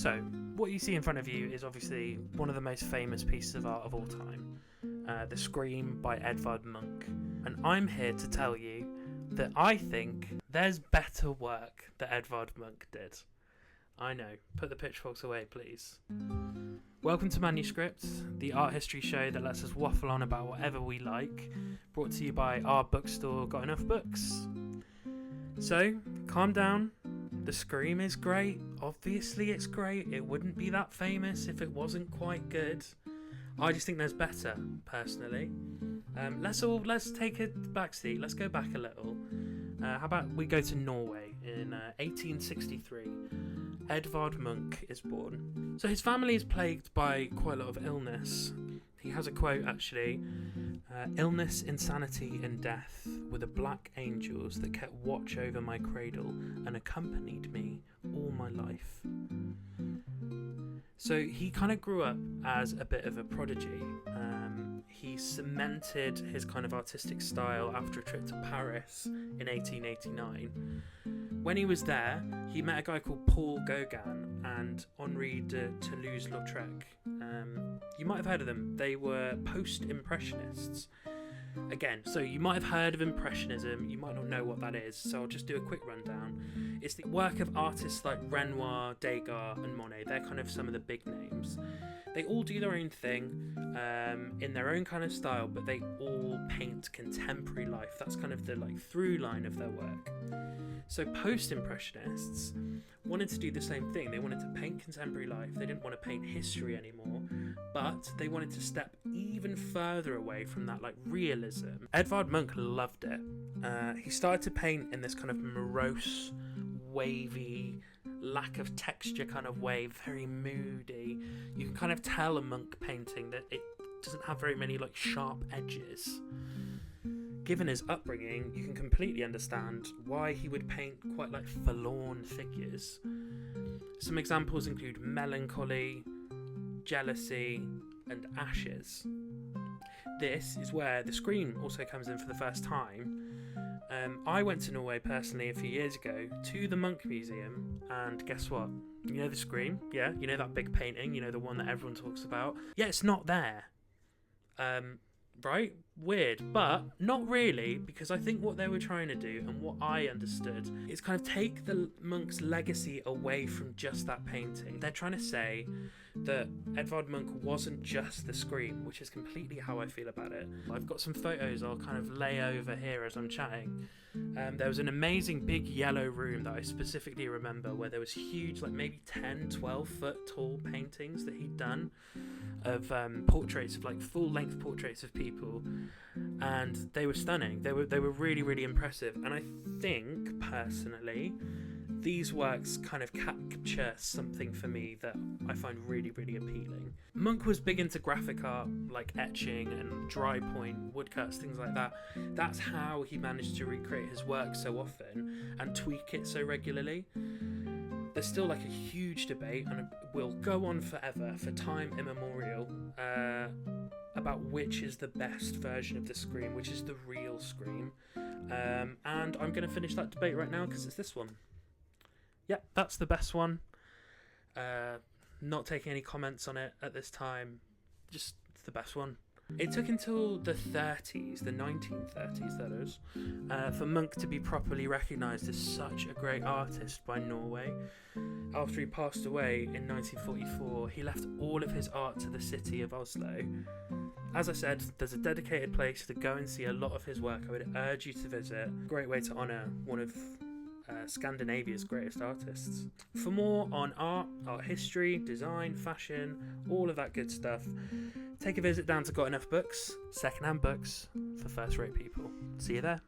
So, what you see in front of you is obviously one of the most famous pieces of art of all time, the Scream by Edvard Munch. And I'm here to tell you that I think there's better work that Edvard Munch did. I know, put the pitchforks away, please. Welcome to Manuscript, the art history show that lets us waffle on about whatever we like, brought to you by our bookstore, Got Enough Books. So, calm down. The Scream is great. Obviously it's great. It wouldn't be that famous if it wasn't quite good. I just think there's better, personally. Let's take a back seat. Let's go back a little. How about we go to Norway in 1863. Edvard Munch is born. So his family is plagued by quite a lot of illness. He has a quote, actually. Illness, insanity and death were the black angels that kept watch over my cradle and accompanied me all my life. So he kind of grew up as a bit of a prodigy. He cemented his kind of artistic style after a trip to Paris in 1889. When he was there, he met a guy called Paul Gauguin and Henri de Toulouse-Lautrec. You might have heard of them. They were post-impressionists. Again, so you might have heard of Impressionism, you might not know what that is, so I'll just do a quick rundown. It's the work of artists like Renoir, Degas and Monet. They're kind of some of the big names. They all do their own thing in their own kind of style, but they all paint contemporary life. That's kind of the through line of their work. So post-impressionists wanted to do the same thing. They wanted to paint contemporary life. They didn't want to paint history anymore, but they wanted to step even further away from that realism. Edvard Munch loved it. He started to paint in this kind of morose, wavy, lack of texture kind of way, very moody. You can kind of tell a Munch painting that it doesn't have very many sharp edges. Given his upbringing, you can completely understand why he would paint quite forlorn figures. Some examples include melancholy, jealousy, and ashes. This is where the Scream also comes in for the first time. I went to Norway personally a few years ago to the Munch Museum, and guess what? You know the Scream? Yeah, you know that big painting, the one that everyone talks about? Yeah, it's not there. Right? Weird, but not really, because I think what they were trying to do, and what I understood, is kind of take the Munch's legacy away from just that painting. They're trying to say that Edvard Munch wasn't just the Scream, which is completely how I feel about it. I've got some photos I'll kind of lay over here as I'm chatting. There was an amazing big yellow room that I specifically remember where there was huge, maybe 10, 12 foot tall paintings that he'd done of portraits of full-length portraits of people, and they were stunning. They were really, really impressive, and I think personally these works kind of capture something for me that I find really, really appealing. Munch was big into graphic art, like etching and dry point, woodcuts, things like that. That's how he managed to recreate his work so often and tweak it so regularly. There's still a huge debate, and it will go on forever, for time immemorial, about which is the best version of the Scream, which is the real Scream. And I'm going to finish that debate right now because it's this one. Yeah, that's the best one. Not taking any comments on it at this time. Just it's the best one. It took until the 30s, the 1930s that is, for Munch to be properly recognised as such a great artist by Norway. After he passed away in 1944, he left all of his art to the city of Oslo. As I said, there's a dedicated place to go and see a lot of his work. I would urge you to visit. Great way to honour one of Scandinavia's greatest artists. For more on art history, design, fashion, all of that good stuff, take a visit down to Got Enough Books, second-hand books for first-rate people. See you there.